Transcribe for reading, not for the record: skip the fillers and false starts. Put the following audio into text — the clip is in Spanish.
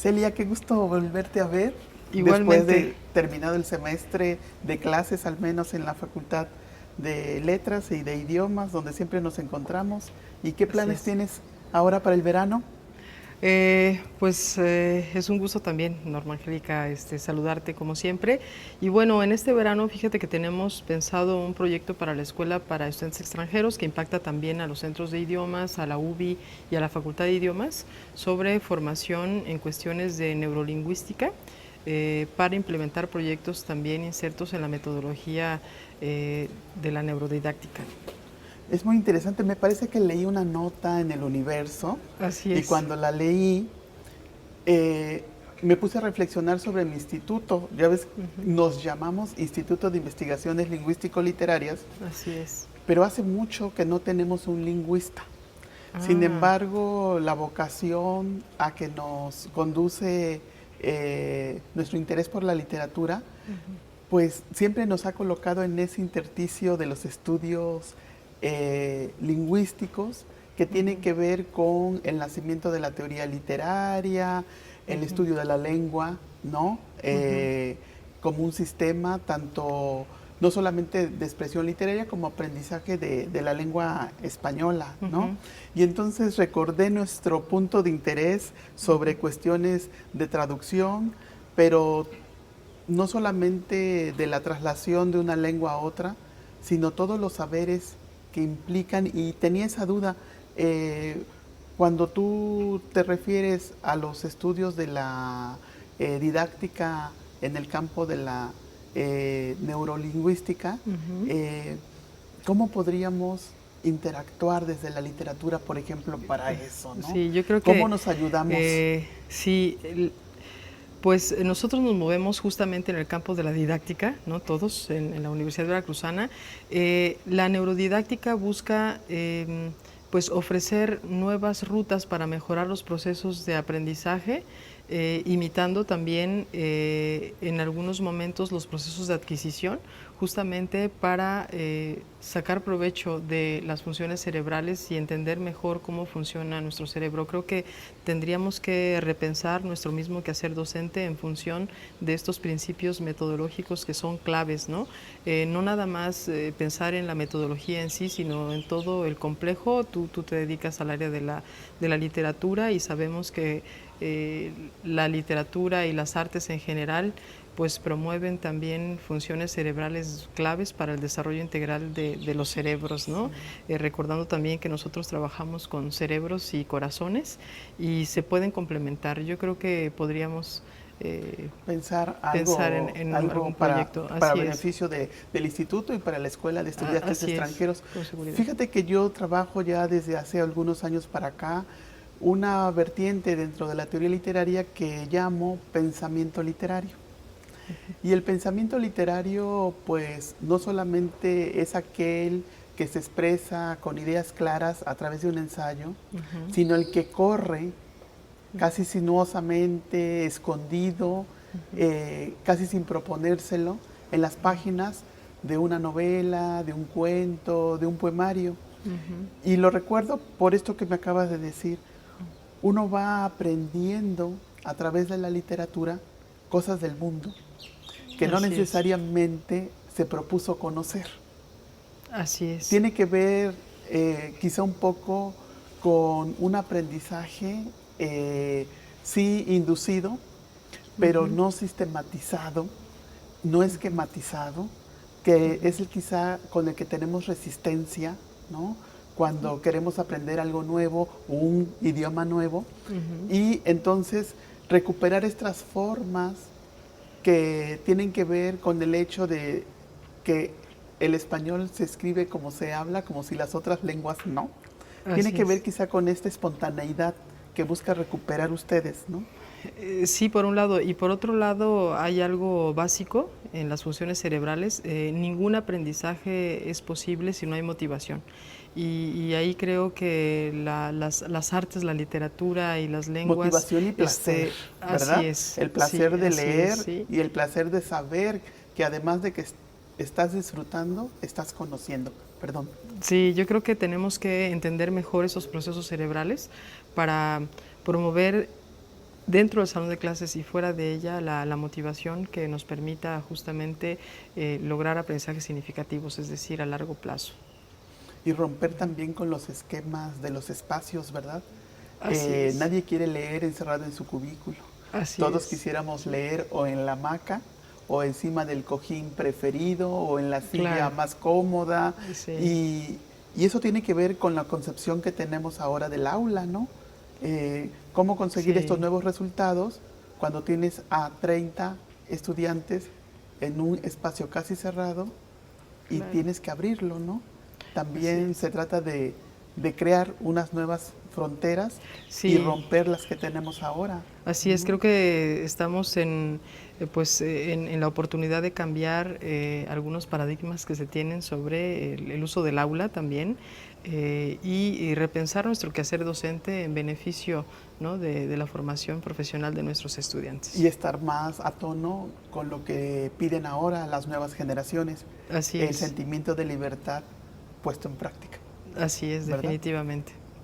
Celia, qué gusto volverte a ver después Igualmente, de terminado el semestre de clases, al menos en la Facultad de Letras y de Idiomas, donde siempre nos encontramos. ¿Y qué así planes es. tienes ahora para el verano? Es un gusto también, Norma Angélica, saludarte como siempre. Y bueno, en este verano, fíjate que tenemos pensado un proyecto para la escuela para estudiantes extranjeros que impacta también a los centros de idiomas, a la UBI y a la Facultad de Idiomas, sobre formación en cuestiones de neurolingüística para implementar proyectos también insertos en la metodología de la neurodidáctica. Es muy interesante, me parece que leí una nota en el Universo Así y es, cuando la leí eh, me puse a reflexionar sobre mi instituto. Ya ves, nos llamamos Instituto de Investigaciones Lingüístico-Literarias, así es. pero hace mucho que no tenemos un lingüista. Sin Ah, embargo, la vocación a que nos conduce nuestro interés por la literatura, pues siempre nos ha colocado en ese intersticio de los estudios lingüísticos que tienen que ver con el nacimiento de la teoría literaria, el estudio de la lengua, ¿no? Como un sistema tanto no solamente de expresión literaria como aprendizaje de la lengua española, ¿no? Y entonces recordé nuestro punto de interés sobre cuestiones de traducción, pero no solamente de la traslación de una lengua a otra, sino todos los saberes que implican, y tenía esa duda, eh, cuando tú te refieres a los estudios de la didáctica en el campo de la neurolingüística, eh, ¿cómo podríamos interactuar desde la literatura, por ejemplo, para eso, ¿no? sí, yo creo ¿Cómo que nos ayudamos? sí, pues nosotros nos movemos justamente en el campo de la didáctica, ¿no? Todos en la Universidad Veracruzana. La neurodidáctica busca pues ofrecer nuevas rutas para mejorar los procesos de aprendizaje, imitando también en algunos momentos los procesos de adquisición, justamente para sacar provecho de las funciones cerebrales y entender mejor cómo funciona nuestro cerebro. Creo que tendríamos que repensar nuestro mismo quehacer docente en función de estos principios metodológicos que son claves, ¿no? No nada más pensar en la metodología en sí, sino en todo el complejo. Tú te dedicas al área de la literatura y sabemos que la literatura y las artes en general pues promueven también funciones cerebrales claves para el desarrollo integral de los cerebros, ¿no? Recordando también que nosotros trabajamos con cerebros y corazones y se pueden complementar. Yo creo que podríamos Pensar pensar en algo algún proyecto. para Así es, beneficio del instituto y para la Escuela de Estudiantes así es, Extranjeros. con seguridad. Fíjate que yo trabajo ya desde hace algunos años para acá una vertiente dentro de la teoría literaria que llamo pensamiento literario. Y el pensamiento literario, pues, no solamente es aquel que se expresa con ideas claras a través de un ensayo, sino el que corre casi sinuosamente, escondido, casi sin proponérselo, en las páginas de una novela, de un cuento, de un poemario. Y lo recuerdo por esto que me acabas de decir. Uno va aprendiendo a través de la literatura cosas del mundo que no Así es, necesariamente se propuso conocer. así es. Tiene que ver quizá un poco con un aprendizaje, sí inducido, pero no sistematizado, no esquematizado, que es el quizá con el que tenemos resistencia, ¿no? Cuando queremos aprender algo nuevo, un idioma nuevo, y entonces recuperar estas formas que tienen que ver con el hecho de que el español se escribe como se habla, como si las otras lenguas no. Tiene Así que ver es. quizá con esta espontaneidad que busca recuperar ustedes, ¿no? Sí, por un lado. Y por otro lado, hay algo básico en las funciones cerebrales. Ningún aprendizaje es posible si no hay motivación. Y ahí creo que las artes, la literatura y las lenguas, Motivación y placer, así ¿verdad? es, El sí, placer de así es, leer sí. y el placer de saber que además de que estás disfrutando, estás conociendo. Perdón. Sí, yo creo que tenemos que entender mejor esos procesos cerebrales para promover dentro del salón de clases y fuera de ella la motivación que nos permita justamente lograr aprendizajes significativos, es decir, a largo plazo. Y romper también con los esquemas de los espacios, ¿verdad? Así es, Nadie quiere leer encerrado en su cubículo. así Todos es, quisiéramos leer o en la hamaca, o encima del cojín preferido, o en la silla claro, más cómoda. sí, Y, y eso tiene que ver con la concepción que tenemos ahora del aula, ¿no? Cómo conseguir estos sí, nuevos resultados cuando tienes a 30 estudiantes en un espacio casi cerrado y claro, tienes que abrirlo, ¿no? así También es. se trata de crear unas nuevas fronteras y Sí, romper las que tenemos ahora. así es, Ujú. creo que estamos en la oportunidad de cambiar algunos paradigmas que se tienen sobre el uso del aula también y repensar nuestro quehacer docente en beneficio, ¿no?, de la formación profesional de nuestros Y estudiantes. estar más a tono con lo que piden ahora las nuevas generaciones, Así el es, sentimiento de libertad puesto en práctica, así es, ¿verdad? definitivamente.